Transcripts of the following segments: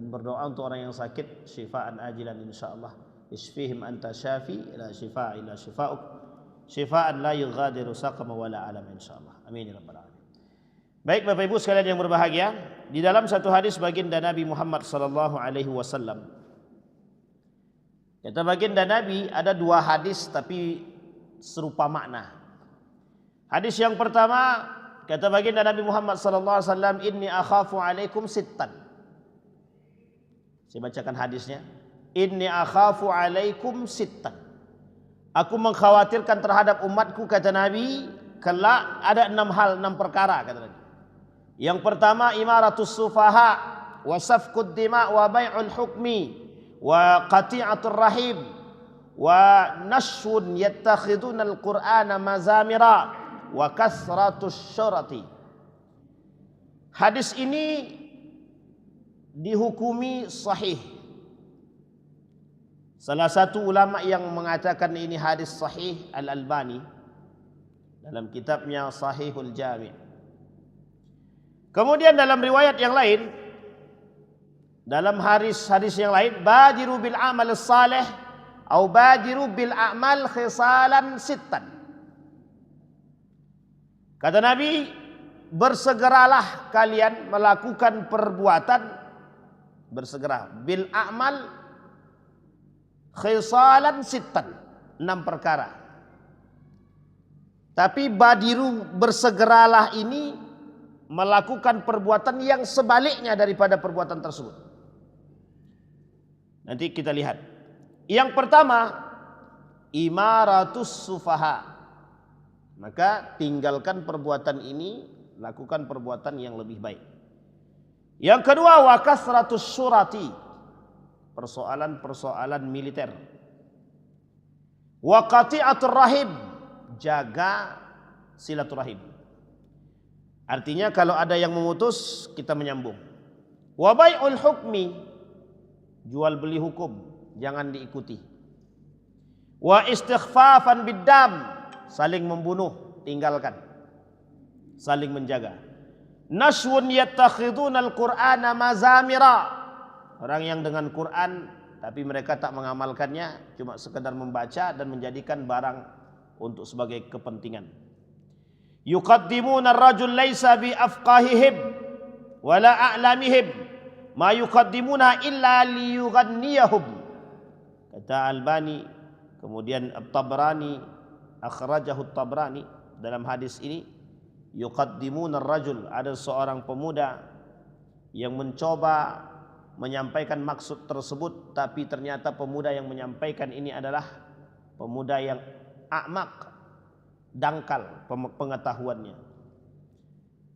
berdoa untuk orang yang sakit syifaan ajilan insyaallah. Isfihim anta syafi la syifaa illa syifauk. Syifaan la yughadiru saqama wala alam insyaallah. Amin ya rabbal alamin. Baik Bapak Ibu sekalian yang berbahagia, di dalam satu hadis baginda Nabi Muhammad sallallahu alaihi wasallam. Kata baginda Nabi, ada dua hadis tapi serupa makna. Hadis yang pertama, kata baginda Nabi Muhammad sallallahu alaihi wasallam, inni akhafu alaikum sittan. Saya bacakan hadisnya. Inni akhafu alaikum sittan. Aku mengkhawatirkan terhadap umatku, kata Nabi, kelak ada 6 hal, 6 perkara, kata Nabi. Yang pertama, imaratus sufaha wa safkud dima wa bai'ul hukmi wa qati'atur rahim wa nashwun yattakhiduna al-Qur'ana mazamira wa kasratus syurati. Hadis ini dihukumi sahih. Salah satu ulama yang mengatakan ini hadis sahih Al-Albani dalam kitabnya Sahihul Jami'. Kemudian dalam riwayat yang lain, dalam hadis yang lain, badiru bil amal salih atau badiru bil a'mal khisalan sittan. Kata Nabi, bersegeralah kalian melakukan perbuatan, bersegera bil a'mal khisalan sittan, 6 perkara. Tapi badiru, bersegeralah ini melakukan perbuatan yang sebaliknya daripada perbuatan tersebut. Nanti kita lihat. Yang pertama, imaratus sufaha. Maka tinggalkan perbuatan ini, lakukan perbuatan yang lebih baik. Yang kedua, wa kasratus syurati. Persoalan-persoalan militer. Wa qati'atur rahim. Jaga silaturahim. Artinya kalau ada yang memutus, kita menyambung. Wa bai'ul hukmi, jual beli hukum, jangan diikuti. Wa istighfafan biddam, saling membunuh, tinggalkan. Saling menjaga. Nashwun yattakhiduna al-Qur'ana mazamira, orang yang dengan Quran tapi mereka tak mengamalkannya, cuma sekedar membaca dan menjadikan barang untuk sebagai kepentingan. Yuqaddimuna ar-rajul laisa bi afqahihim wala a'lamihim ma yuqaddimuna illa liyughanniyahum. Kata Albani, kemudian At-Tabrani, akhrajahu At-Tabrani dalam hadis ini, yuqaddimuna ar-rajul, ada seorang pemuda yang mencoba menyampaikan maksud tersebut, tapi ternyata pemuda yang menyampaikan ini adalah pemuda yang a'maq, dangkal pengetahuannya.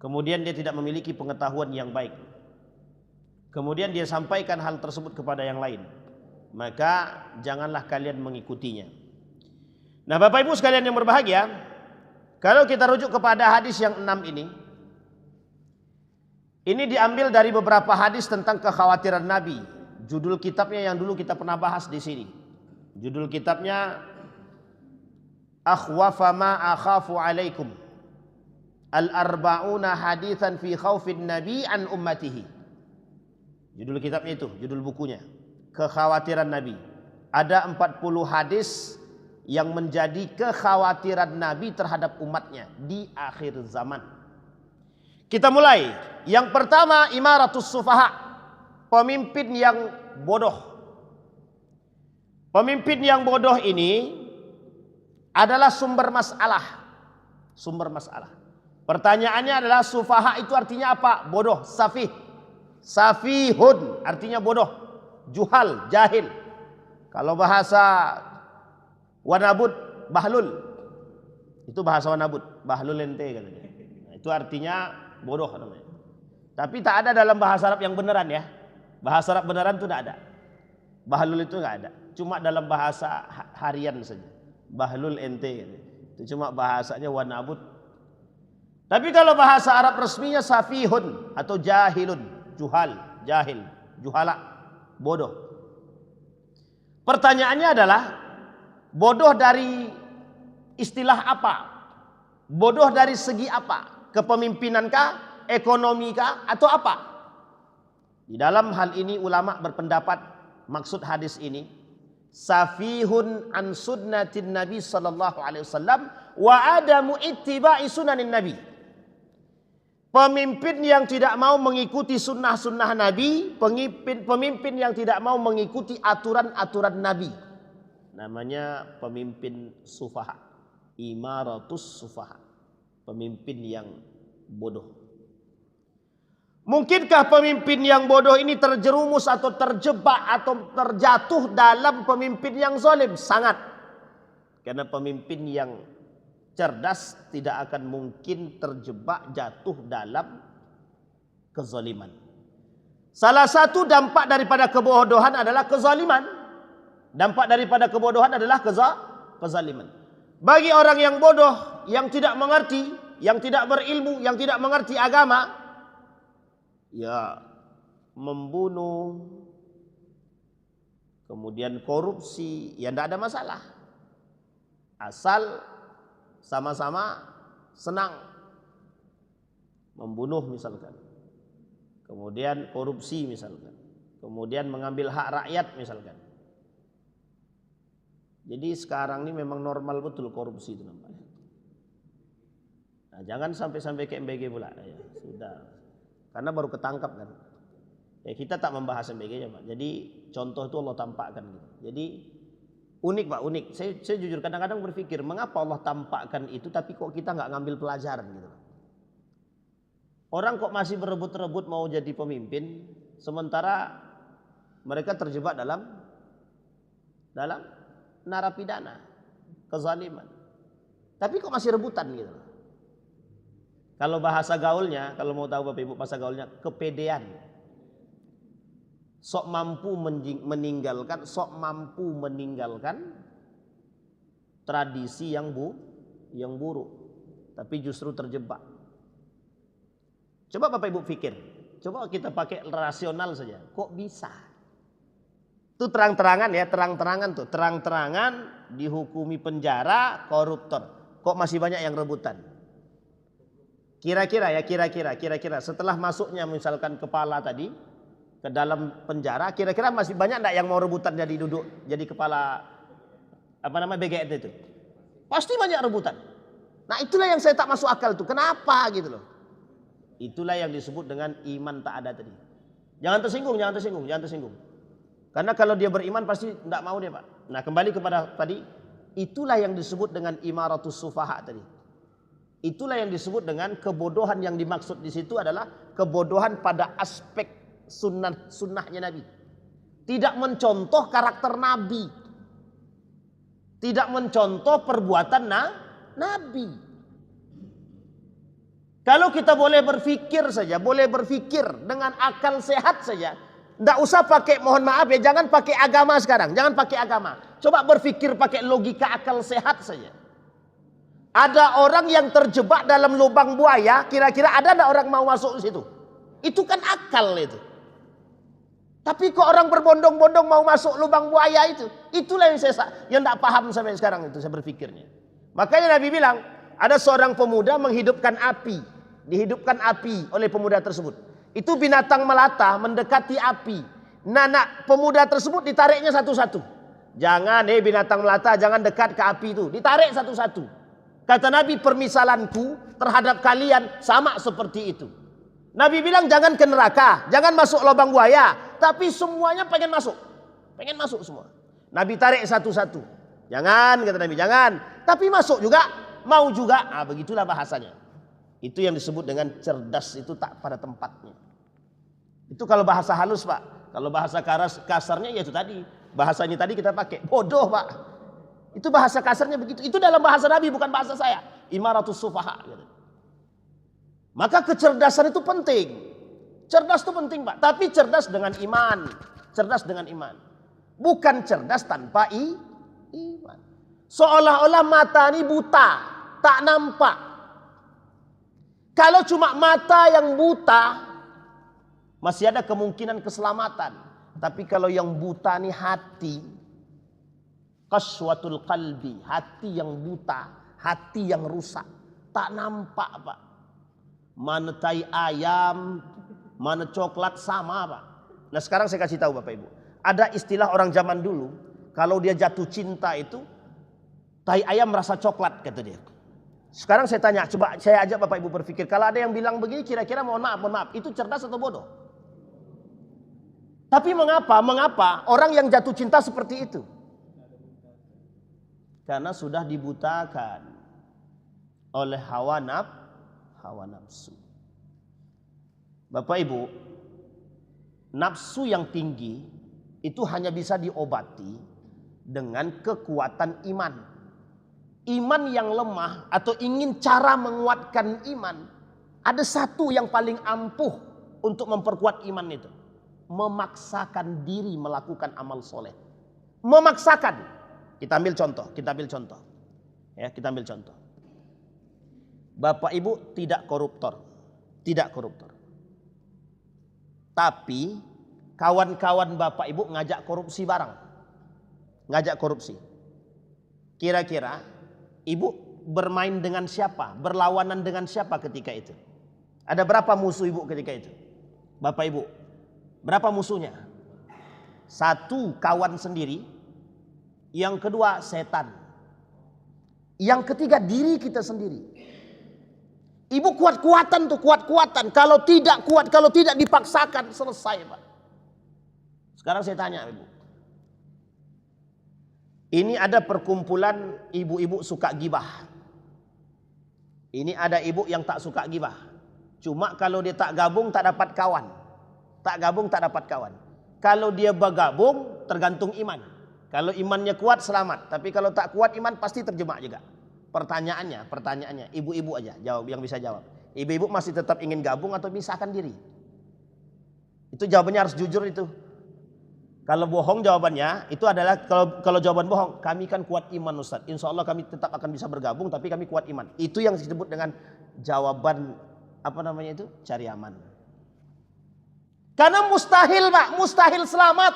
Kemudian dia tidak memiliki pengetahuan yang baik. Kemudian dia sampaikan hal tersebut kepada yang lain. Maka janganlah kalian mengikutinya. Nah Bapak Ibu sekalian yang berbahagia, kalau kita rujuk kepada hadis yang 6 ini diambil dari beberapa hadis tentang kekhawatiran Nabi. Judul kitabnya yang dulu kita pernah bahas di sini. Judul kitabnya Akhwafa ma akhafu alaikum Al-arba'una hadithan fi khawfin nabi an ummatihi. Judul kitabnya itu, judul bukunya, kekhawatiran Nabi. Ada 40 hadis yang menjadi kekhawatiran Nabi terhadap umatnya di akhir zaman. Kita mulai. Yang pertama, imaratus sufaha, pemimpin yang bodoh. Pemimpin yang bodoh ini adalah sumber masalah. Sumber masalah. Pertanyaannya adalah sufaha itu artinya apa? Bodoh, safih. Safihun artinya bodoh, juhal, jahil. Kalau bahasa wanabut, bahlul. Itu bahasa wanabut, bahlul ente katanya. Nah, itu artinya bodoh namanya. Tapi tak ada dalam bahasa Arab yang beneran ya. Bahasa Arab beneran itu tidak ada. Bahlul itu tidak ada. Cuma dalam bahasa harian saja. Bahlul ente. Itu cuma bahasanya wanabut. Tapi kalau bahasa Arab resminya safihun atau jahilun, juhal, jahil, juhala, bodoh. Pertanyaannya adalah bodoh dari istilah apa? Bodoh dari segi apa? Kepemimpinankah, ekonomikah, atau apa? Di dalam hal ini ulama berpendapat maksud hadis ini safihun an sunnatin Nabi sallallahu alaihi wasallam wa adamu ittiba'i sunanin Nabi. Pemimpin yang tidak mau mengikuti sunnah-sunnah Nabi, pemimpin yang tidak mau mengikuti aturan-aturan Nabi. Namanya pemimpin sufaha, imaratus sufaha, pemimpin yang bodoh. Mungkinkah pemimpin yang bodoh ini terjerumus atau terjebak atau terjatuh dalam pemimpin yang zalim? Sangat. Karena pemimpin yang cerdas tidak akan mungkin terjebak jatuh dalam kezaliman. Salah satu dampak daripada kebodohan adalah kezaliman. Dampak daripada kebodohan adalah kezaliman. Bagi orang yang bodoh, yang tidak mengerti, yang tidak berilmu, yang tidak mengerti agama, ya membunuh, kemudian korupsi, ya tidak ada masalah. Asal sama-sama senang. Membunuh misalkan, kemudian korupsi misalkan, kemudian mengambil hak rakyat misalkan. Jadi sekarang ini memang normal betul korupsi itu nampaknya. Nah, jangan sampai ke MBG pula. Ya, sudah. Karena baru ketangkap kan. Ya, kita tak membahas MBG-nya Pak. Jadi contoh itu Allah tampakkan gitu. Jadi unik Pak, unik. Saya jujur kadang-kadang berpikir mengapa Allah tampakkan itu tapi kok kita nggak ngambil pelajaran gitu. Orang kok masih berebut-rebut mau jadi pemimpin sementara mereka terjebak dalam narapidana, kezaliman. Tapi kok masih rebutan gitu. Kalau bahasa gaulnya, kalau mau tahu Bapak Ibu bahasa gaulnya, kepedean. Sok mampu meninggalkan tradisi yang buruk, tapi justru terjebak. Coba Bapak Ibu pikir, coba kita pakai rasional saja. Kok bisa? Itu terang-terangan ya, terang-terangan dihukumi penjara koruptor. Kok masih banyak yang rebutan? Kira-kira setelah masuknya misalkan kepala tadi ke dalam penjara, kira-kira masih banyak enggak yang mau rebutan jadi kepala BGN itu? Pasti banyak rebutan. Nah, itulah yang saya tak masuk akal tuh. Kenapa gitu loh? Itulah yang disebut dengan iman tak ada tadi. Jangan tersinggung. Karena kalau dia beriman pasti enggak mau dia, Pak. Nah, kembali kepada tadi, itulah yang disebut dengan imaratus sufaha tadi. Itulah yang disebut dengan kebodohan. Yang dimaksud di situ adalah kebodohan pada aspek sunnahnya Nabi. Tidak mencontoh karakter Nabi. Tidak mencontoh perbuatan Nabi. Kalau kita boleh berpikir saja, boleh berpikir dengan akal sehat saja. Tidak usah pakai, mohon maaf ya, jangan pakai agama sekarang. Jangan pakai agama. Coba berpikir pakai logika akal sehat saja. Ada orang yang terjebak dalam lubang buaya, kira-kira ada enggak orang mau masuk di situ? Itu kan akal itu. Tapi kok orang berbondong-bondong mau masuk lubang buaya itu? Itulah yang enggak paham sampai sekarang itu saya berpikirnya. Makanya Nabi bilang, ada seorang pemuda menghidupkan api, dihidupkan api oleh pemuda tersebut. Itu binatang melata mendekati api. Nah, pemuda tersebut ditariknya satu-satu. Jangan binatang melata, jangan dekat ke api itu. Ditarik satu-satu. Kata Nabi, permisalanku terhadap kalian sama seperti itu. Nabi bilang jangan ke neraka, jangan masuk lubang buaya, tapi semuanya pengen masuk semua. Nabi tarik satu-satu. Jangan, kata Nabi, jangan. Tapi masuk juga, mau juga. Ah, begitulah bahasanya. Itu yang disebut dengan cerdas, itu tak pada tempatnya. Itu kalau bahasa halus, Pak. Kalau bahasa kasarnya ya itu tadi. Bahasanya tadi kita pakai bodoh, Pak. Itu bahasa kasarnya begitu. Itu dalam bahasa Nabi, bukan bahasa saya. Imaratus sufaha. Maka kecerdasan itu penting. Cerdas itu penting, Pak. Tapi cerdas dengan iman. Bukan cerdas tanpa iman. Seolah-olah mata ini buta, tak nampak. Kalau cuma mata yang buta, masih ada kemungkinan keselamatan. Tapi kalau yang buta ini hati, qaswatul qalbi, hati yang buta, hati yang rusak, tak nampak, Pak. Mana tai ayam, mana coklat sama, Pak. Nah sekarang saya kasih tahu Bapak Ibu. Ada istilah orang zaman dulu, kalau dia jatuh cinta itu, tai ayam merasa coklat kata dia. Sekarang saya tanya, coba saya ajak Bapak Ibu berpikir. Kalau ada yang bilang begini kira-kira mohon maaf. Itu cerdas atau bodoh? Tapi mengapa orang yang jatuh cinta seperti itu? Karena sudah dibutakan oleh hawa nafsu. Bapak Ibu, nafsu yang tinggi itu hanya bisa diobati dengan kekuatan iman. Iman yang lemah atau ingin cara menguatkan iman, ada satu yang paling ampuh untuk memperkuat iman itu. Memaksakan diri melakukan amal soleh. Memaksakan. Kita ambil contoh. Ya, kita ambil contoh. Bapak Ibu tidak koruptor. Tapi kawan-kawan Bapak Ibu ngajak korupsi barang. Ngajak korupsi. Kira-kira Ibu bermain dengan siapa? Berlawanan dengan siapa ketika itu? Ada berapa musuh Ibu ketika itu? Bapak Ibu, berapa musuhnya? Satu, kawan sendiri. Yang kedua, setan. Yang ketiga, diri kita sendiri. Ibu kuat-kuatan. Kalau tidak kuat, kalau tidak dipaksakan, selesai Pak. Sekarang saya tanya Ibu. Ini ada perkumpulan ibu-ibu suka gibah. Ini ada ibu yang tak suka gibah. Cuma kalau dia tak gabung tak dapat kawan. Kalau dia bergabung tergantung iman. Kalau imannya kuat selamat. Tapi kalau tak kuat iman pasti terjebak juga. Pertanyaannya, ibu-ibu aja jawab yang bisa jawab. Ibu-ibu masih tetap ingin gabung atau misahkan diri? Itu jawabannya harus jujur itu. Kalau bohong jawabannya itu adalah kalau jawaban bohong, kami kan kuat iman Ustaz. Insya Allah kami tetap akan bisa bergabung tapi kami kuat iman. Itu yang disebut dengan jawaban cari aman. Karena mustahil Pak, mustahil selamat.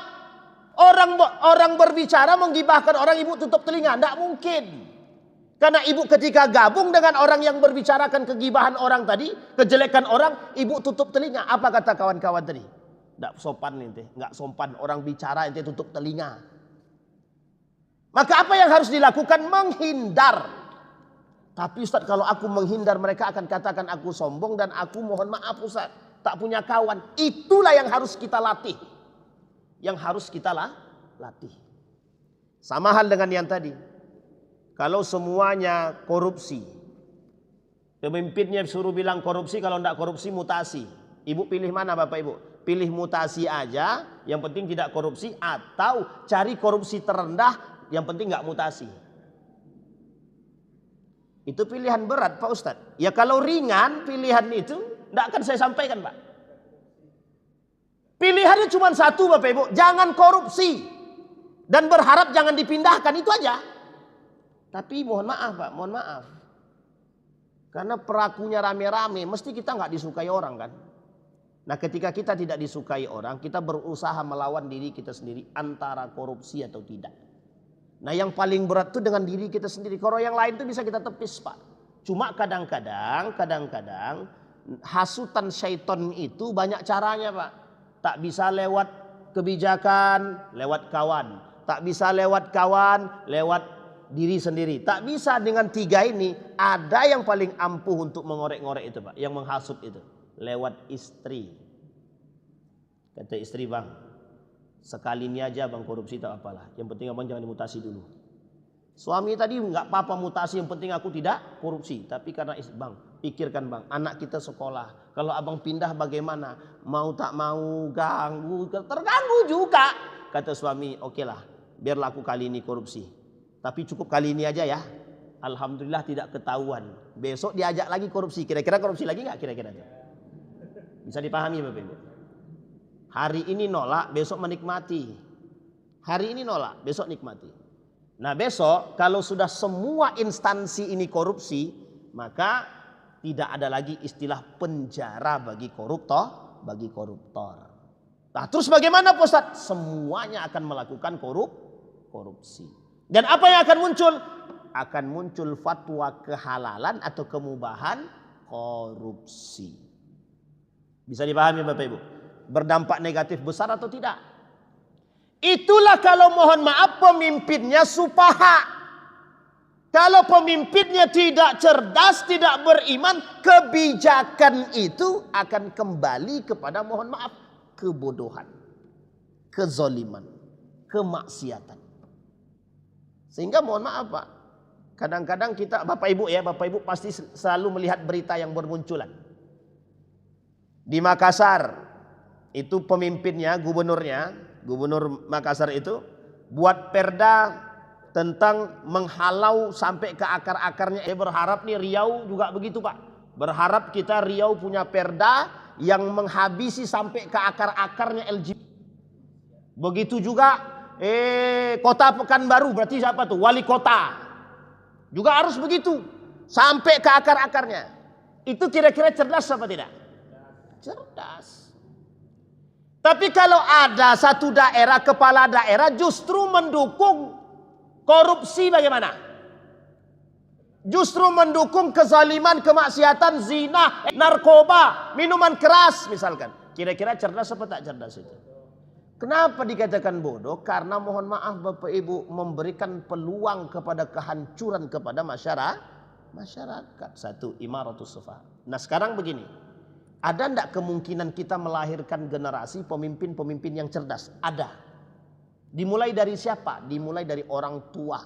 Orang berbicara menggibahkan orang, ibu tutup telinga, tidak mungkin. Karena ibu ketika gabung dengan orang yang berbicarakan kegibahan orang tadi, kejelekan orang, ibu tutup telinga. Apa kata kawan-kawan tadi? Tidak sopan ente, nggak sopan orang bicara ente tutup telinga. Maka apa yang harus dilakukan? Menghindar. Tapi Ustaz, kalau aku menghindar mereka akan katakan aku sombong dan aku mohon maaf Ustaz, tak punya kawan. Itulah yang harus kita latih. Latih. Sama hal dengan yang tadi. Kalau semuanya korupsi, pemimpinnya suruh bilang korupsi, kalau tidak korupsi mutasi. Ibu pilih mana Bapak Ibu? Pilih mutasi aja, yang penting tidak korupsi, atau cari korupsi terendah, yang penting nggak mutasi. Itu pilihan berat Pak Ustadz. Ya kalau ringan pilihan itu tidak akan saya sampaikan Pak. Pilihannya cuma satu Bapak Ibu, jangan korupsi dan berharap jangan dipindahkan, itu aja. Tapi mohon maaf Pak, mohon maaf. Karena pelakunya rame-rame, mesti kita nggak disukai orang kan. Nah ketika kita tidak disukai orang, kita berusaha melawan diri kita sendiri antara korupsi atau tidak. Nah yang paling berat itu dengan diri kita sendiri. Kalau yang lain itu bisa kita tepis Pak. Cuma kadang-kadang hasutan syaitan itu banyak caranya Pak. Tak bisa lewat kebijakan, lewat kawan. Tak bisa lewat kawan, lewat diri sendiri. Tak bisa dengan tiga ini. Ada yang paling ampuh untuk mengorek-ngorek itu Pak. Yang menghasut itu. Lewat istri. Kata istri, bang, sekali ini aja bang korupsi tak apalah. Yang penting abang jangan dimutasi dulu. Suami tadi nggak apa-apa mutasi, yang penting aku tidak korupsi. Tapi karena bang, pikirkan bang, anak kita sekolah. Kalau abang pindah bagaimana? Mau tak mau ganggu, terganggu juga. Kata suami, oke lah, biarlah aku kali ini korupsi. Tapi cukup kali ini aja ya. Alhamdulillah tidak ketahuan. Besok diajak lagi korupsi. Kira-kira korupsi lagi nggak kira-kira? Bisa dipahami Bapak Ibu? Hari ini nolak, besok menikmati. Hari ini nolak, besok nikmati. Nah besok kalau sudah semua instansi ini korupsi, maka tidak ada lagi istilah penjara bagi koruptor. Nah terus bagaimana Pak Ustadz? Semuanya akan melakukan korupsi. Dan apa yang akan muncul? Akan muncul fatwa kehalalan atau kemubahan korupsi. Bisa dipahami Bapak Ibu? berdampak negatif besar atau tidak. Itulah kalau mohon maaf pemimpinnya supaha. Kalau pemimpinnya tidak cerdas, tidak beriman, kebijakan itu akan kembali kepada mohon maaf kebodohan, kezoliman, kemaksiatan. Sehingga mohon maaf Pak, kadang-kadang kita Bapak Ibu pasti selalu melihat berita yang bermunculan. Di Makassar itu pemimpinnya, gubernur Makassar itu buat perda tentang menghalau sampai ke akar-akarnya. Berharap nih Riau juga begitu Pak. Berharap kita Riau punya perda yang menghabisi sampai ke akar-akarnya LGBT. Begitu juga kota Pekanbaru, berarti siapa tuh? Wali kota. Juga harus begitu. Sampai ke akar-akarnya. Itu kira-kira cerdas apa tidak? Cerdas. Tapi kalau ada satu daerah, kepala daerah justru mendukung korupsi bagaimana? Justru mendukung kezaliman, kemaksiatan, zina, narkoba, minuman keras misalkan. Kira-kira cerdas apa tak cerdas itu? Kenapa dikatakan bodoh? Karena mohon maaf Bapak Ibu memberikan peluang kepada kehancuran kepada masyarakat. Satu, imaratus sufa. Nah sekarang begini, ada enggak kemungkinan kita melahirkan generasi pemimpin-pemimpin yang cerdas? Ada. Dimulai dari siapa? Dimulai dari orang tua.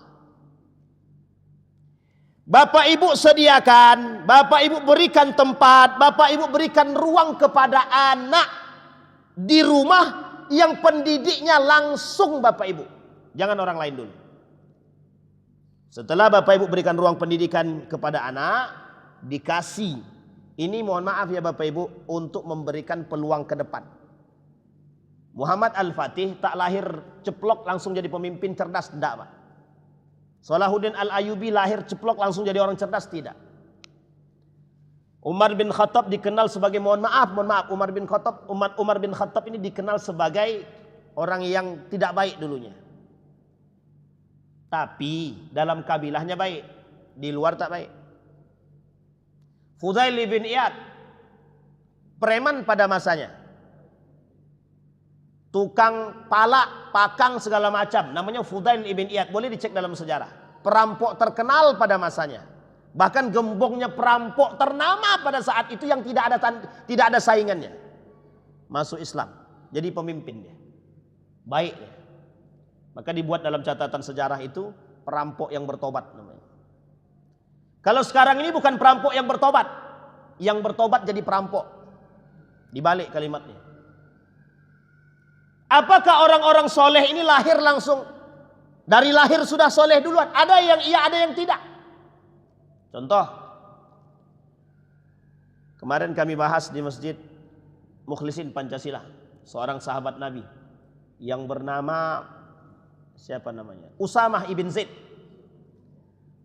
Bapak Ibu sediakan, Bapak Ibu berikan tempat, Bapak Ibu berikan ruang kepada anak di rumah yang pendidiknya langsung Bapak Ibu. Jangan orang lain dulu. Setelah Bapak Ibu berikan ruang pendidikan kepada anak, dikasih. Ini mohon maaf ya Bapak Ibu untuk memberikan peluang ke depan. Muhammad Al-Fatih tak lahir ceplok langsung jadi pemimpin cerdas, tidak Pak. Salahuddin Al-Ayyubi lahir ceplok langsung jadi orang cerdas, tidak. Umar bin Khattab dikenal sebagai Umar bin Khattab ini dikenal sebagai orang yang tidak baik dulunya. Tapi dalam kabilahnya baik, di luar tak baik. Fudail bin Iyad, preman pada masanya. Tukang palak, pakang segala macam. Namanya Fudail ibn Iyad. Boleh dicek dalam sejarah. Perampok terkenal pada masanya. Bahkan gembongnya perampok ternama pada saat itu yang tidak ada saingannya. Masuk Islam. Jadi pemimpin dia. Baik dia. Maka dibuat dalam catatan sejarah itu perampok yang bertobat namanya. Kalau sekarang ini bukan perampok yang bertobat. Yang bertobat jadi perampok. Dibalik kalimatnya. Apakah orang-orang soleh ini lahir langsung? Dari lahir sudah soleh duluan. Ada yang iya, ada yang tidak. Contoh. Kemarin kami bahas di Masjid Mukhlisin Pancasila. Seorang sahabat Nabi. Yang bernama, siapa namanya? Usamah ibn Zaid.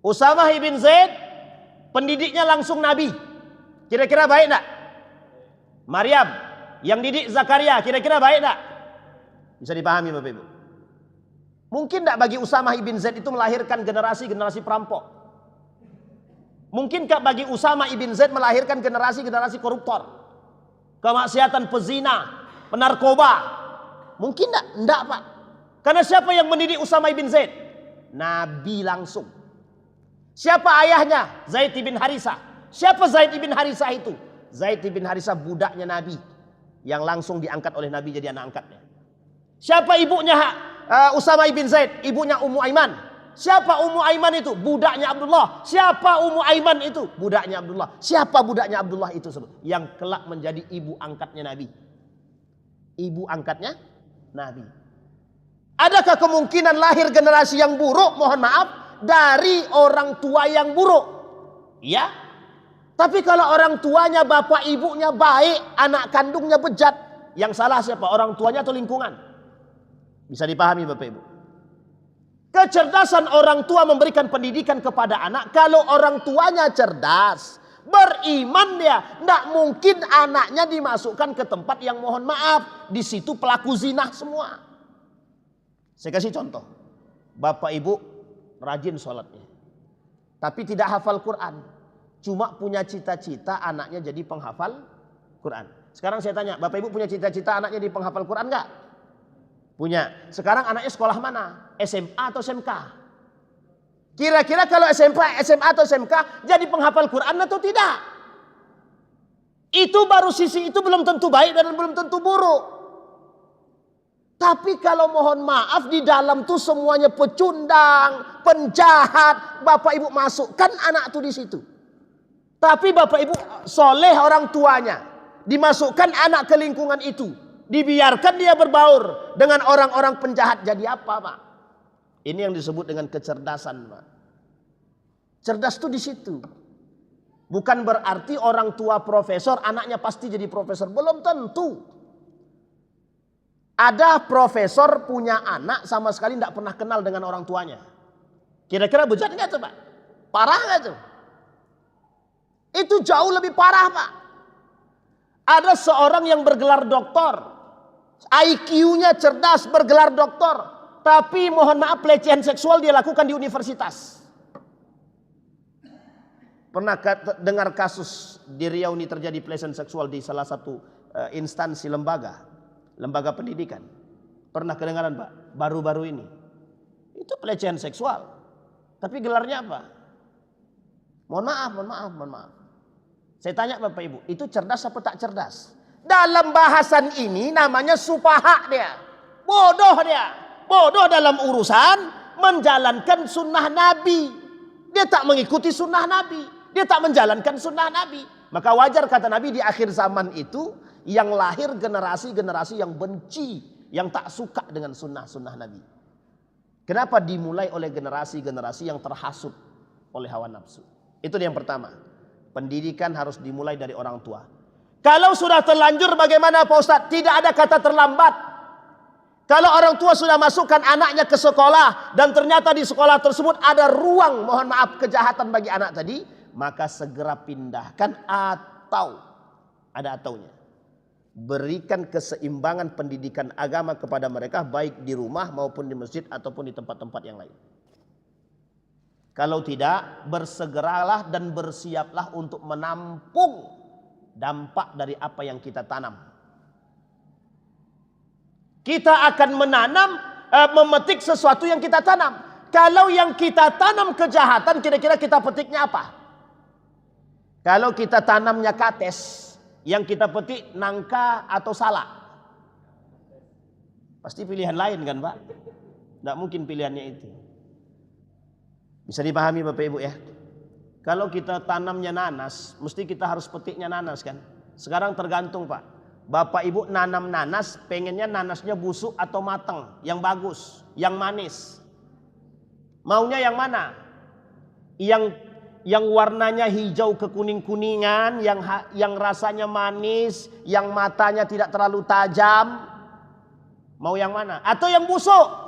Usamah ibn Zaid, pendidiknya langsung Nabi. Kira-kira baik enggak? Maryam, yang didik Zakaria, kira-kira baik enggak? Bisa dipahami Bapak Ibu. Mungkin tidak bagi Usamah ibn Zaid itu melahirkan generasi-generasi perampok? Mungkinkah bagi Usamah ibn Zaid melahirkan generasi-generasi koruptor? Kemaksiatan, pezina, penarkoba? Mungkin tidak? Tidak Pak. Karena siapa yang mendidik Usamah ibn Zaid? Nabi langsung. Siapa ayahnya? Zaid ibn Harisah. Siapa Zaid ibn Harisah itu? Zaid ibn Harisah budaknya Nabi. Yang langsung diangkat oleh Nabi jadi anak angkatnya. Siapa ibunya Usamah ibn Zaid? Ibunya Ummu Aiman. Siapa Ummu Aiman itu? Budaknya Abdullah. Siapa Ummu Aiman itu? Budaknya Abdullah. Siapa budaknya Abdullah itu? Yang kelak menjadi ibu angkatnya Nabi. Ibu angkatnya Nabi. Adakah kemungkinan lahir generasi yang buruk? Mohon maaf, dari orang tua yang buruk. Ya. Tapi kalau orang tuanya, bapak ibunya baik, anak kandungnya bejat, yang salah siapa? Orang tuanya atau lingkungan? Bisa dipahami Bapak Ibu. Kecerdasan orang tua memberikan pendidikan kepada anak. Kalau orang tuanya cerdas, beriman dia, tidak mungkin anaknya dimasukkan ke tempat yang mohon maaf, di situ pelaku zina semua. Saya kasih contoh. Bapak Ibu rajin sholatnya, tapi tidak hafal Quran. Cuma punya cita-cita anaknya jadi penghafal Quran. Sekarang saya tanya, Bapak Ibu punya cita-cita anaknya di penghafal Quran nggak? Punya. Sekarang anaknya sekolah mana? SMA atau SMK? Kira-kira kalau SMA atau SMK jadi penghafal Quran atau tidak? Itu baru sisi itu belum tentu baik dan belum tentu buruk. Tapi kalau mohon maaf di dalam tuh semuanya pecundang, penjahat, Bapak Ibu masukkan anak tuh di situ. Tapi Bapak Ibu soleh orang tuanya, dimasukkan anak ke lingkungan itu, dibiarkan dia berbaur dengan orang-orang penjahat, jadi apa, Pak? Ini yang disebut dengan kecerdasan, Pak. Cerdas tuh di situ. Bukan berarti orang tua profesor, anaknya pasti jadi profesor, belum tentu. Ada profesor punya anak sama sekali tidak pernah kenal dengan orang tuanya. Kira-kira bejat nggak tuh, Pak? Parah nggak tuh? Itu jauh lebih parah, Pak. Ada seorang yang bergelar doktor, IQ-nya cerdas, bergelar doktor, tapi mohon maaf pelecehan seksual dia lakukan di universitas. Pernah dengar kasus di Riau ini terjadi pelecehan seksual di salah satu instansi lembaga pendidikan? Pernah kedengaran, Pak? Baru-baru ini. Itu pelecehan seksual. Tapi gelarnya apa? Mohon maaf. Saya tanya Bapak Ibu, itu cerdas apa tak cerdas? Dalam bahasan ini namanya sufaha dia. Bodoh dia. Bodoh dalam urusan menjalankan sunnah Nabi. Dia tak mengikuti sunnah Nabi. Dia tak menjalankan sunnah Nabi. Maka wajar kata Nabi di akhir zaman itu yang lahir generasi-generasi yang benci, yang tak suka dengan sunnah-sunnah Nabi. Kenapa dimulai oleh generasi-generasi yang terhasut oleh hawa nafsu? Itu yang pertama. Pendidikan harus dimulai dari orang tua. Kalau sudah terlanjur bagaimana Pak Ustadz? Tidak ada kata terlambat. Kalau orang tua sudah masukkan anaknya ke sekolah dan ternyata di sekolah tersebut ada ruang, mohon maaf, kejahatan bagi anak tadi, maka segera pindahkan atau ada ataunya. Berikan keseimbangan pendidikan agama kepada mereka baik di rumah maupun di masjid ataupun di tempat-tempat yang lain. Kalau tidak, bersegeralah dan bersiaplah untuk menampung dampak dari apa yang kita tanam. Kita akan memetik sesuatu yang kita tanam. Kalau yang kita tanam kejahatan, kira-kira kita petiknya apa? Kalau kita tanamnya kates, yang kita petik nangka atau salak. Pasti pilihan lain kan, Pak? Tidak mungkin pilihannya itu. Bisa dipahami Bapak Ibu ya? Kalau kita tanamnya nanas, mesti kita harus petiknya nanas kan? Sekarang tergantung, Pak. Bapak Ibu nanam nanas, pengennya nanasnya busuk atau matang, yang bagus, yang manis. Maunya yang mana? Yang warnanya hijau kekuning-kuningan, yang rasanya manis, yang matanya tidak terlalu tajam. Mau yang mana? Atau yang busuk?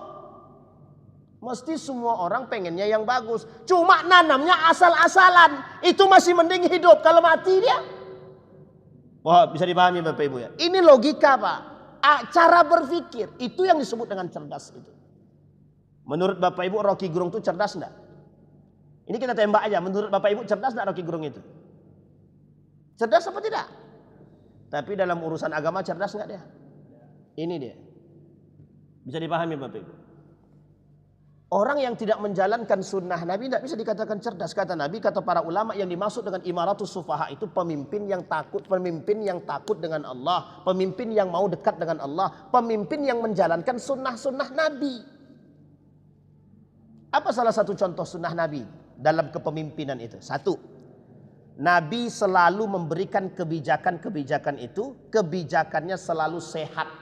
Mesti semua orang pengennya yang bagus. Cuma nanamnya asal-asalan. Itu masih mending hidup. Kalau mati dia. Wah, bisa dipahami Bapak Ibu ya. Ini logika, Pak. Cara berpikir. Itu yang disebut dengan cerdas itu. Menurut Bapak Ibu Rocky Gerung itu cerdas enggak? Ini kita tembak aja. Menurut Bapak Ibu cerdas enggak Rocky Gerung itu? Cerdas apa tidak? Tapi dalam urusan agama cerdas enggak dia? Ini dia. Bisa dipahami Bapak Ibu. Orang yang tidak menjalankan sunnah Nabi tidak bisa dikatakan cerdas. Kata Nabi, kata para ulama, yang dimaksud dengan imaratus sufaha itu pemimpin yang takut dengan Allah, pemimpin yang mau dekat dengan Allah, pemimpin yang menjalankan sunnah-sunnah Nabi. Apa salah satu contoh sunnah Nabi dalam kepemimpinan itu? Satu, Nabi selalu memberikan kebijakan-kebijakan itu, kebijakannya selalu sehat,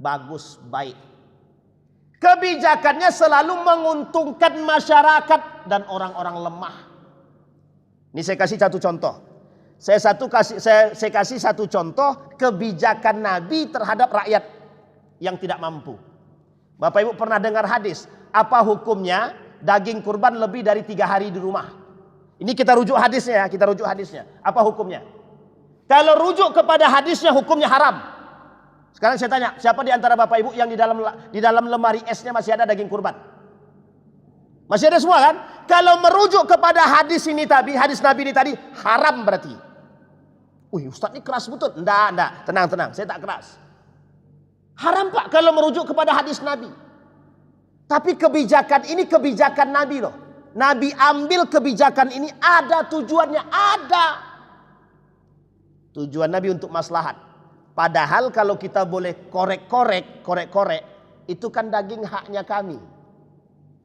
bagus, baik. Kebijakannya selalu menguntungkan masyarakat dan orang-orang lemah. Ini saya kasih satu contoh. Saya kasih satu contoh kebijakan Nabi terhadap rakyat yang tidak mampu. Bapak Ibu pernah dengar hadis, apa hukumnya daging kurban lebih dari 3 hari di rumah? Ini kita rujuk hadisnya, Apa hukumnya? Kalau rujuk kepada hadisnya hukumnya haram. Sekarang saya tanya, siapa di antara Bapak Ibu yang di dalam lemari esnya masih ada daging kurban? Masih ada semua kan? Kalau merujuk kepada hadis ini tadi, hadis Nabi ini tadi, haram berarti. Wih, Ustaz ini keras betul. Enggak, tenang, saya tak keras. Haram Pak kalau merujuk kepada hadis Nabi. Tapi kebijakan ini kebijakan Nabi loh. Nabi ambil kebijakan ini ada tujuannya, ada. Tujuan Nabi untuk maslahat. Padahal kalau kita boleh korek-korek, itu kan daging haknya kami.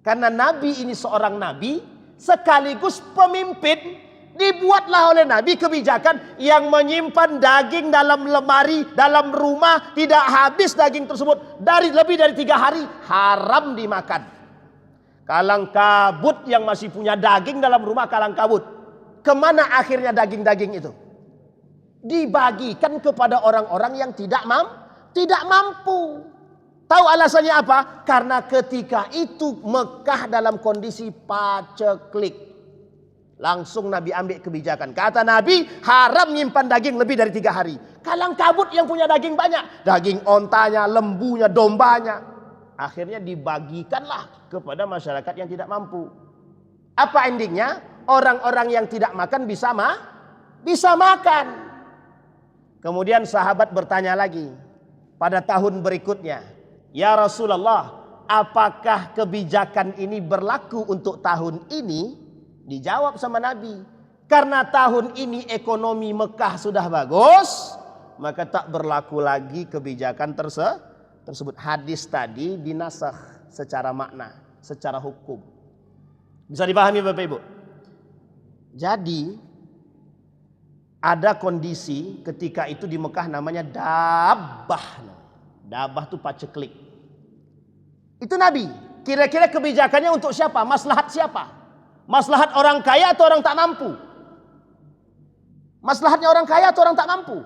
Karena Nabi ini seorang Nabi sekaligus pemimpin. Dibuatlah oleh Nabi kebijakan yang menyimpan daging dalam lemari, dalam rumah, tidak habis daging tersebut lebih dari 3 hari, haram dimakan. Kalang kabut yang masih punya daging dalam rumah, kalang kabut. Kemana akhirnya daging-daging itu? Dibagikan kepada orang-orang yang tidak mampu. Tahu alasannya apa? Karena ketika itu Mekah dalam kondisi paceklik. Langsung Nabi ambil kebijakan. Kata Nabi, haram nyimpan daging lebih dari 3 hari. Kalang kabut yang punya daging banyak. Daging ontanya, lembunya, dombanya. Akhirnya dibagikanlah kepada masyarakat yang tidak mampu. Apa endingnya? Orang-orang yang tidak makan bisa makan. Kemudian sahabat bertanya lagi pada tahun berikutnya. Ya Rasulullah, apakah kebijakan ini berlaku untuk tahun ini? Dijawab sama Nabi, karena tahun ini ekonomi Mekah sudah bagus, maka tak berlaku lagi kebijakan tersebut. Hadis tadi dinasakh secara makna, secara hukum. Bisa dipahami Bapak Ibu? Jadi ada kondisi ketika itu di Mekah namanya dabah. Dabah itu paceklik. Itu Nabi. Kira-kira kebijakannya untuk siapa? Maslahat siapa? Maslahat orang kaya atau orang tak mampu? Maslahatnya orang kaya atau orang tak mampu?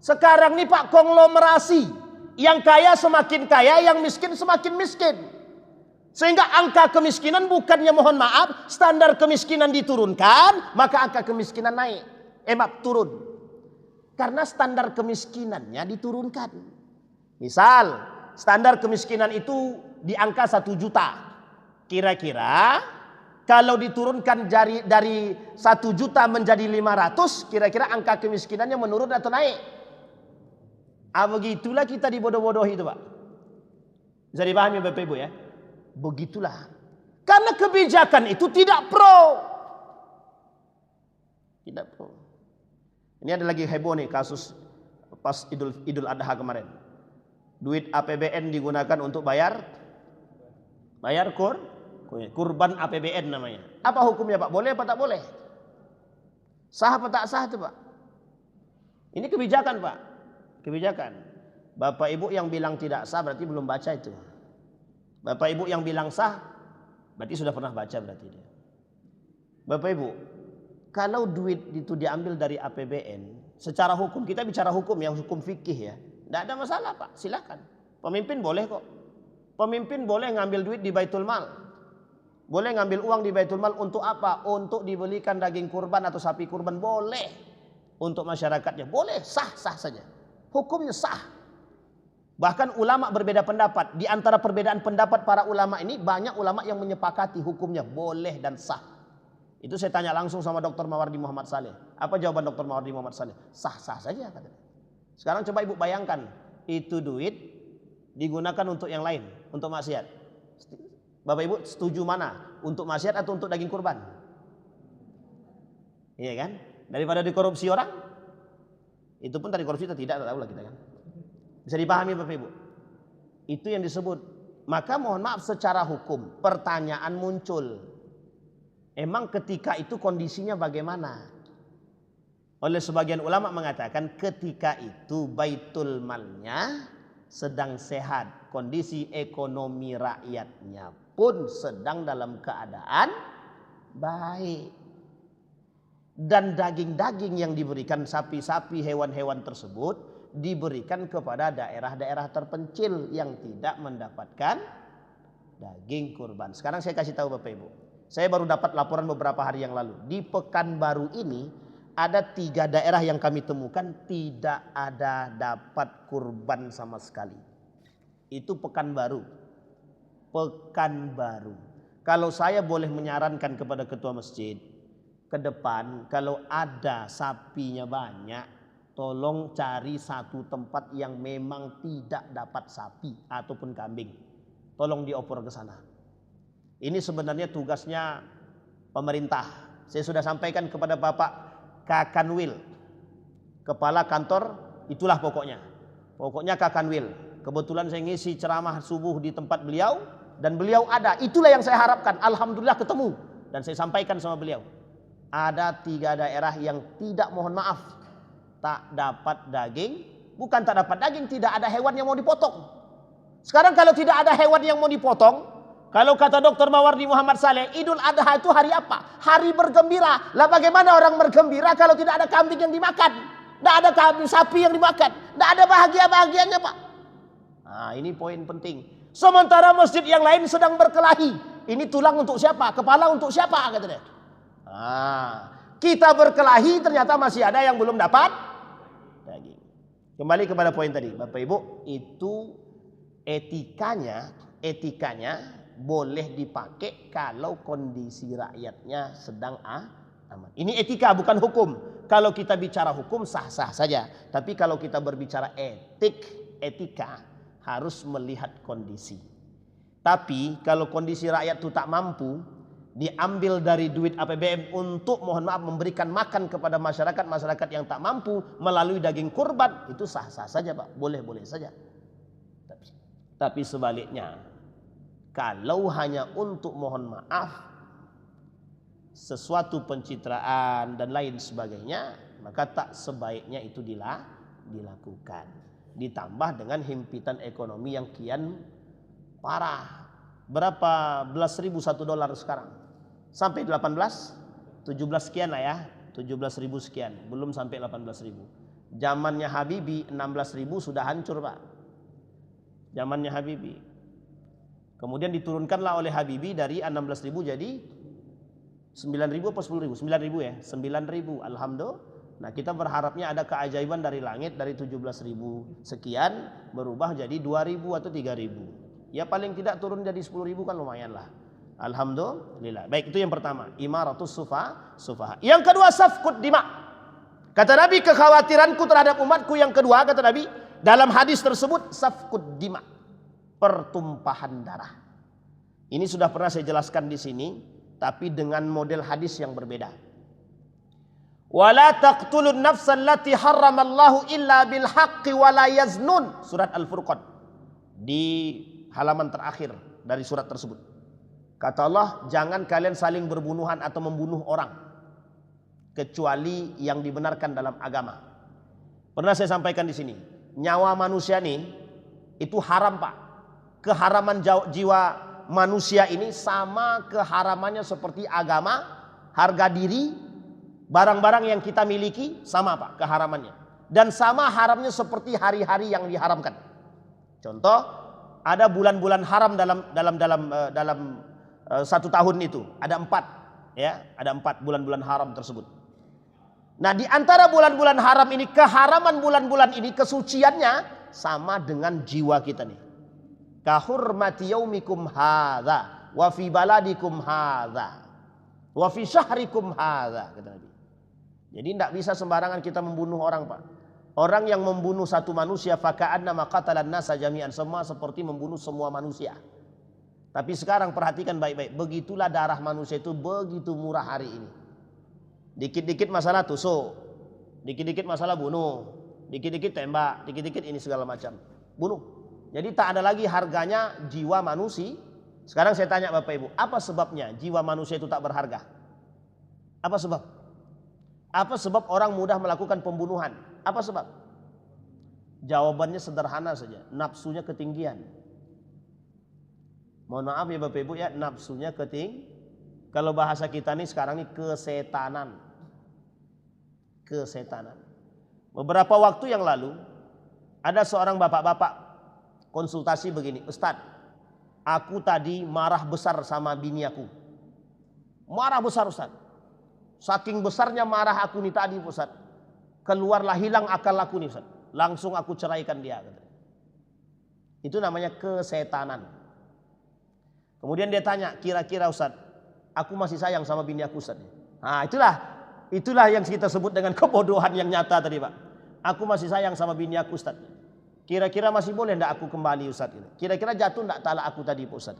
Sekarang nih Pak, konglomerasi. Yang kaya semakin kaya, yang miskin semakin miskin. Sehingga angka kemiskinan bukannya mohon maaf, standar kemiskinan diturunkan, maka angka kemiskinan naik. Turun. Karena standar kemiskinannya diturunkan. Misal, standar kemiskinan itu di angka 1 juta. Kira-kira kalau diturunkan dari 1 juta menjadi 500, kira-kira angka kemiskinannya menurun atau naik? Begitulah kita dibodoh-bodohi itu Pak. Bisa dipahami Bapak Ibu ya? Begitulah. Karena kebijakan itu tidak pro. Tidak pro. Ini ada lagi heboh nih kasus pas Idul Adha kemarin. Duit APBN digunakan untuk bayar kurban APBN namanya. Apa hukumnya Pak? Boleh apa tak boleh? Sah apa tak sah itu Pak? Ini kebijakan Pak. Kebijakan. Bapak Ibu yang bilang tidak sah berarti belum baca itu. Bapak Ibu yang bilang sah berarti sudah pernah baca berarti dia. Bapak Ibu, kalau duit itu diambil dari APBN, secara hukum, kita bicara hukum ya, hukum fikih ya. Tidak ada masalah Pak, silakan. Pemimpin boleh kok. Pemimpin boleh ngambil duit di Baitul Mal. Boleh ngambil uang di Baitul Mal untuk apa? Untuk dibelikan daging kurban atau sapi kurban, boleh. Untuk masyarakatnya boleh, sah-sah saja. Hukumnya sah. Bahkan ulama berbeda pendapat. Di antara perbedaan pendapat para ulama ini, banyak ulama yang menyepakati hukumnya boleh dan sah. Itu saya tanya langsung sama Dr. Mawardi Muhammad Saleh. Apa jawaban Dr. Mawardi Muhammad Saleh? Sah-sah saja katanya. Sekarang coba Ibu bayangkan, itu duit digunakan untuk yang lain, untuk maksiat. Bapak Ibu setuju mana? Untuk maksiat atau untuk daging kurban? Iya kan? Daripada dikorupsi orang? Itu pun tadi korupsi atau tidak, tak tahu lah kita kan. Bisa dipahami Bapak Ibu? Itu yang disebut. Maka mohon maaf secara hukum, pertanyaan muncul. Emang ketika itu kondisinya bagaimana? Oleh sebagian ulama mengatakan ketika itu Baitul Malnya sedang sehat, kondisi ekonomi rakyatnya pun sedang dalam keadaan baik. Dan daging-daging yang diberikan, sapi-sapi, hewan-hewan tersebut diberikan kepada daerah-daerah terpencil yang tidak mendapatkan daging kurban. Sekarang saya kasih tahu Bapak Ibu. Saya baru dapat laporan beberapa hari yang lalu. Di Pekanbaru ini ada 3 daerah yang kami temukan tidak ada dapat kurban sama sekali. Itu Pekanbaru. Pekanbaru. Kalau saya boleh menyarankan kepada ketua masjid, ke depan kalau ada sapinya banyak, tolong cari satu tempat yang memang tidak dapat sapi ataupun kambing. Tolong dioper ke sana. Ini sebenarnya tugasnya pemerintah. Saya sudah sampaikan kepada Bapak Kakanwil, kepala kantor, itulah pokoknya. Pokoknya Kakanwil. Kebetulan saya ngisi ceramah subuh di tempat beliau dan beliau ada. Itulah yang saya harapkan. Alhamdulillah ketemu dan saya sampaikan sama beliau. Ada 3 daerah yang tidak, mohon maaf, tak dapat daging. Bukan tak dapat daging, tidak ada hewan yang mau dipotong. Sekarang kalau tidak ada hewan yang mau dipotong, kalau kata Dr. Mawardi Muhammad Saleh, Idul Adha itu hari apa? Hari bergembira. Lah bagaimana orang bergembira kalau tidak ada kambing yang dimakan? Tidak ada kambing sapi yang dimakan. Tidak ada bahagia-bahagianya, Pak. Nah, ini poin penting. Sementara masjid yang lain sedang berkelahi. Ini tulang untuk siapa? Kepala untuk siapa? Kata dia. Nah, kita berkelahi ternyata masih ada yang belum dapat daging. Kembali kepada poin tadi, Bapak Ibu, itu etikanya boleh dipakai kalau kondisi rakyatnya sedang aman. Ini etika bukan hukum. Kalau kita bicara hukum sah-sah saja, tapi kalau kita berbicara etika harus melihat kondisi. Tapi kalau kondisi rakyat itu tak mampu, diambil dari duit APBN untuk, mohon maaf, memberikan makan kepada masyarakat yang tak mampu melalui daging kurban, itu sah-sah saja, Pak. Boleh-boleh saja. Tapi sebaliknya, kalau hanya untuk, mohon maaf, sesuatu pencitraan dan lain sebagainya, maka tak sebaiknya itu dilakukan. Ditambah dengan himpitan ekonomi yang kian parah. Berapa belas ribu $1 sekarang? Sampai 18, 17 sekian lah ya, 17.000 sekian, belum sampai 18.000. Zamannya Habibie 16.000 sudah hancur, Pak. Zamannya Habibie. Kemudian diturunkanlah oleh Habibie dari 16.000 jadi 9.000 atau 10.000? 9.000 ya, 9.000. Alhamdulillah. Nah, kita berharapnya ada keajaiban dari langit, dari 17.000 sekian berubah jadi 2.000 atau 3.000. Ya paling tidak turun jadi 10.000 kan lumayan lah. Alhamdulillah. Baik, itu yang pertama, imaratus sufaha. Yang kedua, safkud dima. Kata Nabi, kekhawatiranku terhadap umatku yang kedua, kata Nabi dalam hadis tersebut, safkud dima, pertumpahan darah. Ini sudah pernah saya jelaskan di sini, tapi dengan model hadis yang berbeda. Wala taqtulun nafsan allati harramallahu illa bil haqqi wala yaznun. Surat Al-Furqan. Di halaman terakhir dari surat tersebut. Kata Allah, jangan kalian saling berbunuhan atau membunuh orang kecuali yang dibenarkan dalam agama. Pernah saya sampaikan di sini, nyawa manusia ini itu haram, Pak. Keharaman jiwa manusia ini sama keharamannya seperti agama, harga diri, barang-barang yang kita miliki sama, Pak, keharamannya. Dan sama haramnya seperti hari-hari yang diharamkan. Contoh, ada bulan-bulan haram dalam 1 tahun itu, ada 4, ya, ada 4 bulan-bulan haram tersebut. Nah, di antara bulan-bulan haram ini, keharaman bulan-bulan ini, kesuciannya sama dengan jiwa kita nih. Kahurmati yaumikum hadza wa fi baladikum hadza wa fi syahrikum hadza, kata Nabi. Jadi tidak bisa sembarangan kita membunuh orang, Pak. Orang yang membunuh satu manusia, faka'anna maqatalan nasa jami'an, semua seperti membunuh semua manusia. Tapi sekarang perhatikan baik-baik, begitulah darah manusia itu begitu murah hari ini. Dikit-dikit masalah tusuk, dikit-dikit masalah bunuh, dikit-dikit tembak, dikit-dikit ini segala macam, bunuh. Jadi tak ada lagi harganya jiwa manusia. Sekarang saya tanya Bapak Ibu, apa sebabnya jiwa manusia itu tak berharga? Apa sebab? Apa sebab orang mudah melakukan pembunuhan? Apa sebab? Jawabannya sederhana saja, nafsunya ketinggian. Mohon maaf ya Bapak Ibu ya, nafsunya kalau bahasa kita nih sekarang nih kesetanan. Kesetanan. Beberapa waktu yang lalu ada seorang bapak-bapak konsultasi begini, Ustadz, aku tadi marah besar sama bini aku. Marah besar, Ustadz. Saking besarnya marah aku nih tadi, Ustadz, keluarlah, hilang akal aku nih, Ustadz. Langsung aku ceraikan dia. Itu namanya kesetanan. Kemudian dia tanya, kira-kira Ustadz, aku masih sayang sama bini aku, Ustadz. Nah, itulah yang kita sebut dengan kebodohan yang nyata tadi, Pak. Aku masih sayang sama bini aku, Ustaz. Kira-kira masih boleh enggak aku kembali, Ustaz? Kira-kira jatuh enggak talak aku tadi, Pak Ustaz?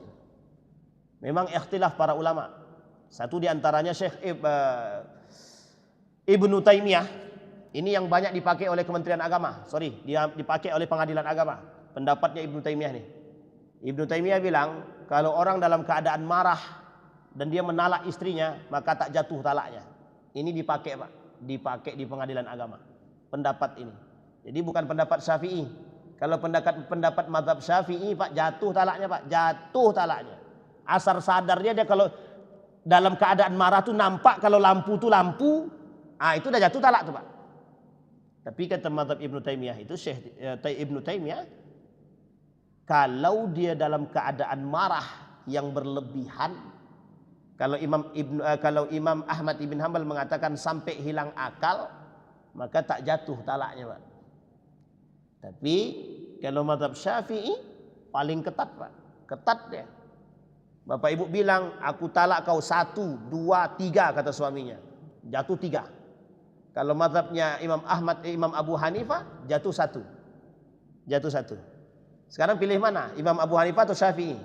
Memang ikhtilaf para ulama. Satu di antaranya Syekh Ibnu Taimiyah. Ini yang banyak dipakai oleh Kementerian Agama. Dia dipakai oleh Pengadilan Agama. Pendapatnya Ibnu Taimiyah nih. Ibnu Taimiyah bilang, kalau orang dalam keadaan marah dan dia menalak istrinya, maka tak jatuh talaknya. Ini dipakai, Pak. Dipakai di Pengadilan Agama. Pendapat ini. Jadi bukan pendapat Syafi'i. Kalau pendapat mazhab Syafi'i, Pak, jatuh talaknya, Pak. Jatuh talaknya. Asar sadarnya dia kalau dalam keadaan marah tuh nampak kalau lampu tuh lampu, itu udah jatuh talak tuh, Pak. Tapi kata mazhab Ibnu Taimiyah itu, Syekh Ibnu Taimiyah, kalau dia dalam keadaan marah yang berlebihan, kalau Imam Ahmad ibn Hanbal mengatakan sampai hilang akal, maka tak jatuh talaknya, Pak. Tapi kalau mazhab Syafi'i paling ketat, Pak. Ketat dia. Bapak ibu bilang, aku talak kau 1, 2, 3, kata suaminya. Jatuh 3. Kalau mazhabnya Imam Ahmad, Imam Abu Hanifah, jatuh 1. Jatuh 1. Sekarang pilih mana? Imam Abu Hanifah atau Syafi'i?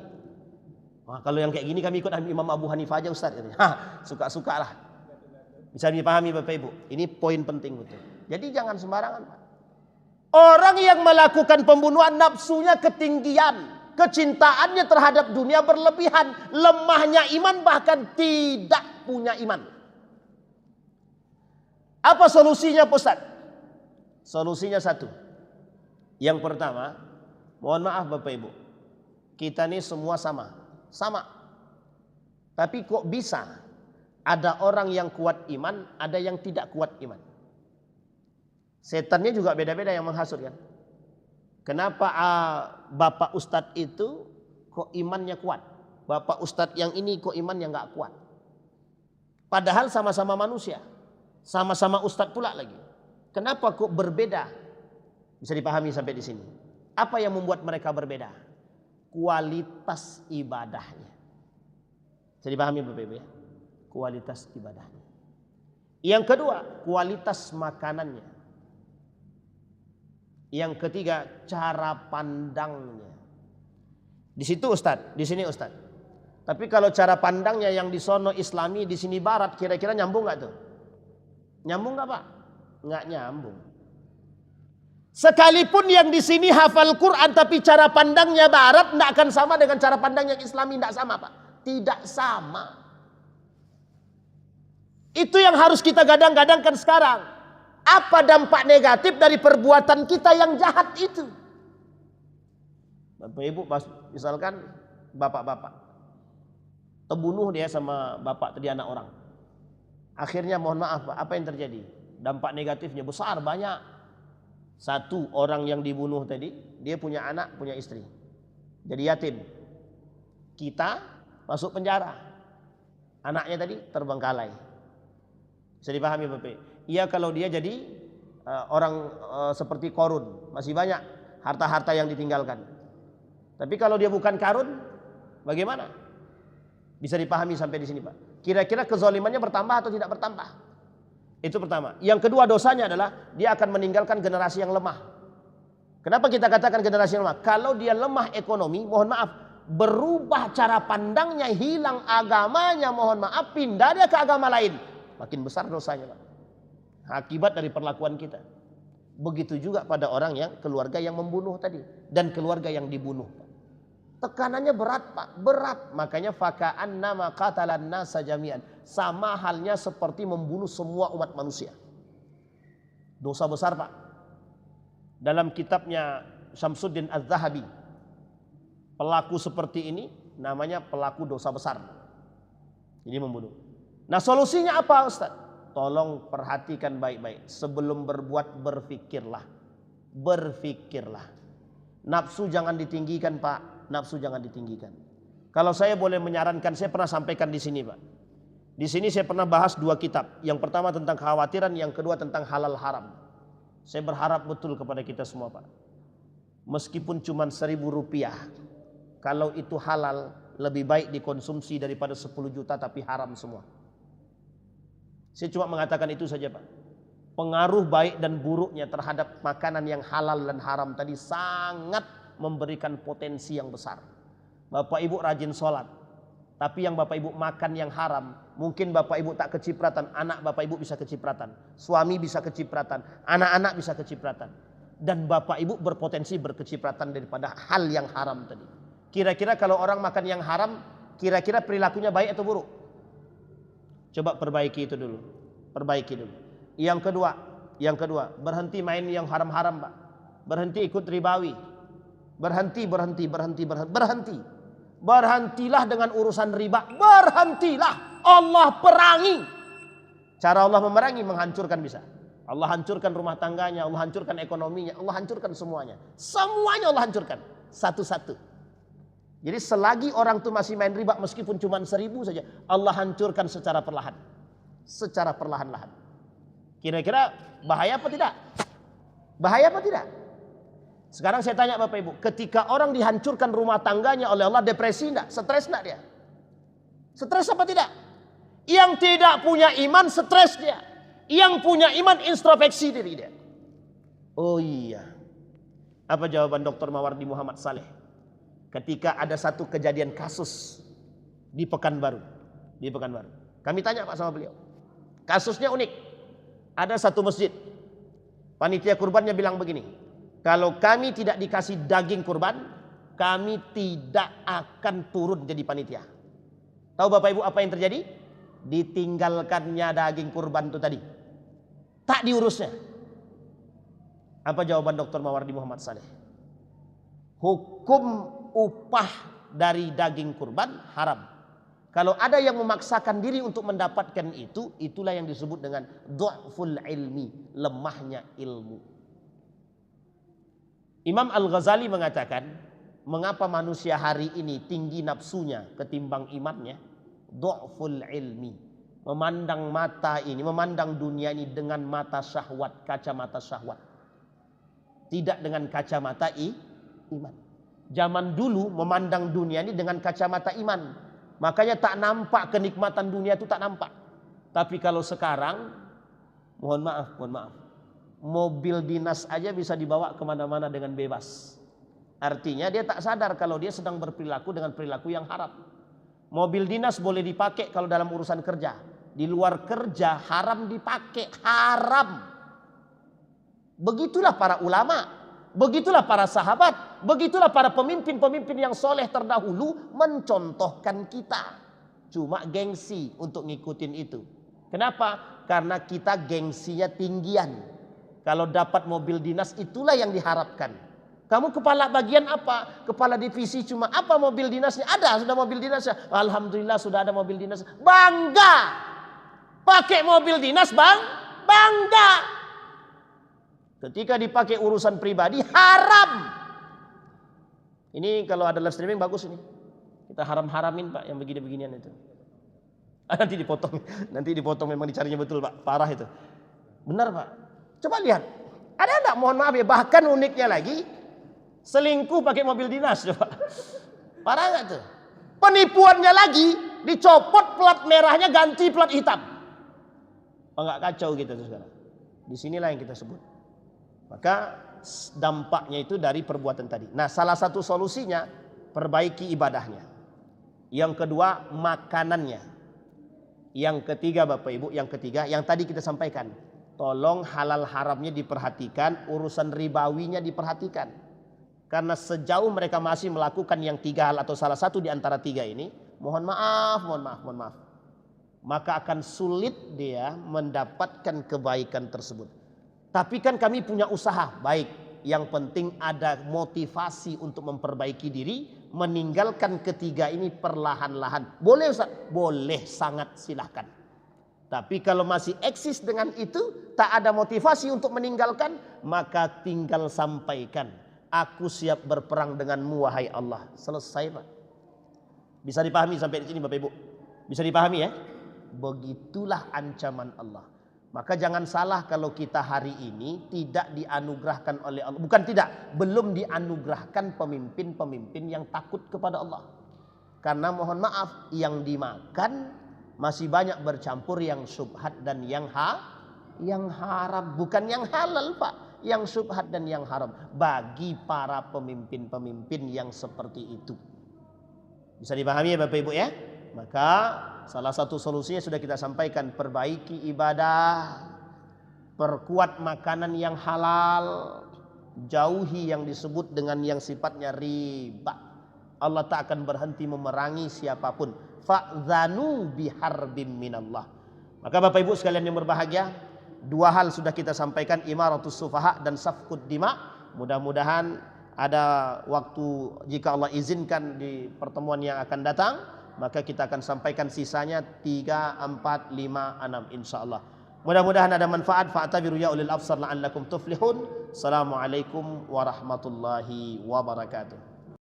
Wah, kalau yang kayak gini kami ikut Imam Abu Hanifah aja, Ustaz. Suka-suka lah. Bisa dipahami Bapak Ibu. Ini poin penting betul. Jadi jangan sembarangan, Pak. Orang yang melakukan pembunuhan nafsunya ketinggian. Kecintaannya terhadap dunia berlebihan. Lemahnya iman, bahkan tidak punya iman. Apa solusinya, Pak Ustaz? Solusinya satu. Yang pertama, mohon maaf Bapak Ibu, kita ini semua sama. Tapi kok bisa ada orang yang kuat iman, ada yang tidak kuat iman? Setannya juga beda-beda yang menghasut kan. Kenapa Bapak Ustadz itu kok imannya kuat? Bapak Ustadz yang ini kok imannya nggak kuat? Padahal sama-sama manusia, sama-sama Ustadz pula lagi. Kenapa kok berbeda? Bisa dipahami sampai di sini. Apa yang membuat mereka berbeda? Kualitas ibadahnya. Bisa dipahami Bapak Ibu ya? Kualitas ibadahnya. Yang kedua, kualitas makanannya. Yang ketiga, cara pandangnya. Di situ Ustadz, di sini Ustadz. Tapi kalau cara pandangnya yang di sono Islami, di sini Barat, kira-kira nyambung nggak tuh? Nyambung nggak Pak? Nggak nyambung. Sekalipun yang di sini hafal Quran, tapi cara pandangnya Barat nggak akan sama dengan cara pandang yang Islami, nggak sama Pak. Tidak sama. Itu yang harus kita gadang-gadangkan sekarang. Apa dampak negatif dari perbuatan kita yang jahat itu? Bapak Ibu, misalkan bapak-bapak terbunuh dia sama bapak tadi anak orang. Akhirnya mohon maaf Pak, apa yang terjadi? Dampak negatifnya besar, banyak. Satu, orang yang dibunuh tadi, dia punya anak, punya istri. Jadi yatim. Kita masuk penjara. Anaknya tadi terbengkalai. Bisa dipahami Bapak? Iya, kalau dia jadi orang seperti Korun, masih banyak harta-harta yang ditinggalkan. Tapi kalau dia bukan Karun, bagaimana? Bisa dipahami sampai di sini Pak. Kira-kira kezalimannya bertambah atau tidak bertambah? Itu pertama. Yang kedua, dosanya adalah dia akan meninggalkan generasi yang lemah. Kenapa kita katakan generasi yang lemah? Kalau dia lemah ekonomi, mohon maaf, berubah cara pandangnya, hilang agamanya, mohon maaf, pindah dia ke agama lain, makin besar dosanya Pak. Akibat dari perlakuan kita. Begitu juga pada orang yang keluarga yang membunuh tadi dan keluarga yang dibunuh. Tekanannya berat Pak, berat. Makanya faka'annama qatalan nasa jami'an. Sama halnya seperti membunuh semua umat manusia. Dosa besar Pak. Dalam kitabnya Syamsuddin Az-Zahabi, pelaku seperti ini namanya pelaku dosa besar. Ini membunuh. Nah, solusinya apa Ustaz? Tolong perhatikan baik-baik. Sebelum berbuat, berfikirlah. Berfikirlah. Nafsu jangan ditinggikan Pak. Nafsu jangan ditinggikan. Kalau saya boleh menyarankan, saya pernah sampaikan di sini Pak. Di sini saya pernah bahas 2 kitab. Yang pertama tentang kekhawatiran, yang kedua tentang halal haram. Saya berharap betul kepada kita semua Pak. Meskipun cuma 1.000 rupiah, kalau itu halal, lebih baik dikonsumsi daripada 10 juta tapi haram semua. Saya cuma mengatakan itu saja Pak. Pengaruh baik dan buruknya terhadap makanan yang halal dan haram tadi sangat memberikan potensi yang besar. Bapak Ibu rajin sholat, tapi yang Bapak Ibu makan yang haram, mungkin Bapak Ibu tak kecipratan, anak Bapak Ibu bisa kecipratan, suami bisa kecipratan, anak-anak bisa kecipratan. Dan Bapak Ibu berpotensi berkecipratan daripada hal yang haram tadi. Kira-kira kalau orang makan yang haram, kira-kira perilakunya baik atau buruk? Coba perbaiki itu dulu. Perbaiki dulu. Yang kedua, berhenti main yang haram-haram, Pak. Berhenti ikut ribawi. Berhenti. Berhentilah dengan urusan riba. Berhentilah. Allah perangi. Cara Allah memerangi, menghancurkan bisa. Allah hancurkan rumah tangganya, Allah hancurkan ekonominya, Allah hancurkan semuanya. Semuanya Allah hancurkan. Satu-satu. Jadi selagi orang itu masih main riba meskipun cuma 1.000 saja, Allah hancurkan secara perlahan. Secara perlahan-lahan. Kira-kira bahaya apa tidak? Bahaya apa tidak? Sekarang saya tanya Bapak Ibu, ketika orang dihancurkan rumah tangganya oleh Allah, depresi enggak? Stres enggak dia? Stres apa tidak? Yang tidak punya iman stres dia. Yang punya iman introspeksi diri dia. Oh iya. Apa jawaban Dr. Mawardi Muhammad Saleh? Ketika ada satu kejadian kasus di Pekanbaru. Kami tanya Pak sama beliau. Kasusnya unik. Ada satu masjid. Panitia kurbannya bilang begini. Kalau kami tidak dikasih daging kurban, kami tidak akan turun jadi panitia. Tahu Bapak Ibu apa yang terjadi? Ditinggalkannya daging kurban itu tadi. Tak diurusnya. Apa jawaban Dr. Mawardi Muhammad Saleh? Hukum upah dari daging kurban haram. Kalau ada yang memaksakan diri untuk mendapatkan itu, itulah yang disebut dengan du'ful ilmi, lemahnya ilmu. Imam Al-Ghazali mengatakan, mengapa manusia hari ini tinggi nafsunya ketimbang imannya? Du'ful ilmi. Memandang dunia ini dengan mata syahwat, kacamata syahwat. Tidak dengan kacamata iman. Zaman dulu memandang dunia ini dengan kacamata iman. Makanya tak nampak kenikmatan dunia itu tak nampak. Tapi kalau sekarang, mohon maaf. Mobil dinas aja bisa dibawa kemana-mana dengan bebas. Artinya dia tak sadar kalau dia sedang berperilaku dengan perilaku yang haram. Mobil dinas boleh dipakai kalau dalam urusan kerja. Di luar kerja haram dipakai, haram. Begitulah para ulama. Begitulah para sahabat, begitulah para pemimpin-pemimpin yang soleh terdahulu mencontohkan kita. Cuma gengsi untuk ngikutin itu. Kenapa? Karena kita gengsinya tinggian. Kalau dapat mobil dinas itulah yang diharapkan. Kamu kepala bagian apa? Kepala divisi cuma apa mobil dinasnya? Ada, sudah mobil dinasnya. Alhamdulillah sudah ada mobil dinas. Bangga. Pakai mobil dinas bangga. Ketika dipakai urusan pribadi haram. Ini kalau ada live streaming bagus ini. Kita haram-haramin Pak yang begini-beginian itu. Nanti dipotong memang dicarinya betul Pak. Parah itu. Benar Pak. Coba lihat. Ada enggak, mohon maaf ya, bahkan uniknya lagi selingkuh pakai mobil dinas coba. Parah enggak tuh? Penipuannya lagi dicopot plat merahnya ganti plat hitam. Oh, enggak kacau gitu tuh sekarang. Disinilah yang kita sebut. Maka dampaknya itu dari perbuatan tadi. Nah, salah satu solusinya perbaiki ibadahnya. Yang kedua, makanannya. Yang ketiga Bapak Ibu, yang tadi kita sampaikan. Tolong halal haramnya diperhatikan, urusan ribawinya diperhatikan. Karena sejauh mereka masih melakukan yang 3 hal atau salah satu di antara 3 ini, mohon maaf. Maka akan sulit dia mendapatkan kebaikan tersebut. Tapi kan kami punya usaha baik. Yang penting ada motivasi untuk memperbaiki diri. Meninggalkan ketiga ini perlahan-lahan. Boleh Ustaz? Boleh, sangat silahkan. Tapi kalau masih eksis dengan itu, tak ada motivasi untuk meninggalkan, maka tinggal sampaikan. Aku siap berperang denganmu wahai Allah. Selesai Pak. Bisa dipahami sampai di sini Bapak Ibu? Bisa dipahami ya? Begitulah ancaman Allah. Maka jangan salah kalau kita hari ini tidak dianugerahkan oleh Allah. Bukan tidak, belum dianugerahkan pemimpin-pemimpin yang takut kepada Allah. Karena mohon maaf, yang dimakan Masih banyak bercampur yang syubhat dan yang haram, bukan yang halal Pak, yang syubhat dan yang haram bagi para pemimpin-pemimpin yang seperti itu. Bisa dipahami ya Bapak Ibu ya? Maka salah satu solusinya sudah kita sampaikan, perbaiki ibadah, perkuat makanan yang halal, jauhi yang disebut dengan yang sifatnya riba. Allah tak akan berhenti memerangi siapapun. Fa'zanu biharbim minallah. Maka Bapak Ibu sekalian yang berbahagia, dua hal sudah kita sampaikan, imaratus sufaha dan safkud dima. Mudah-mudahan ada waktu, jika Allah izinkan di pertemuan yang akan datang, maka kita akan sampaikan sisanya 3, 4, 5, 6 insyaallah. Mudah-mudahan ada manfaat. Fa'tabiru ya ulil absar la'allakum tuflihun. Assalamualaikum warahmatullahi wabarakatuh.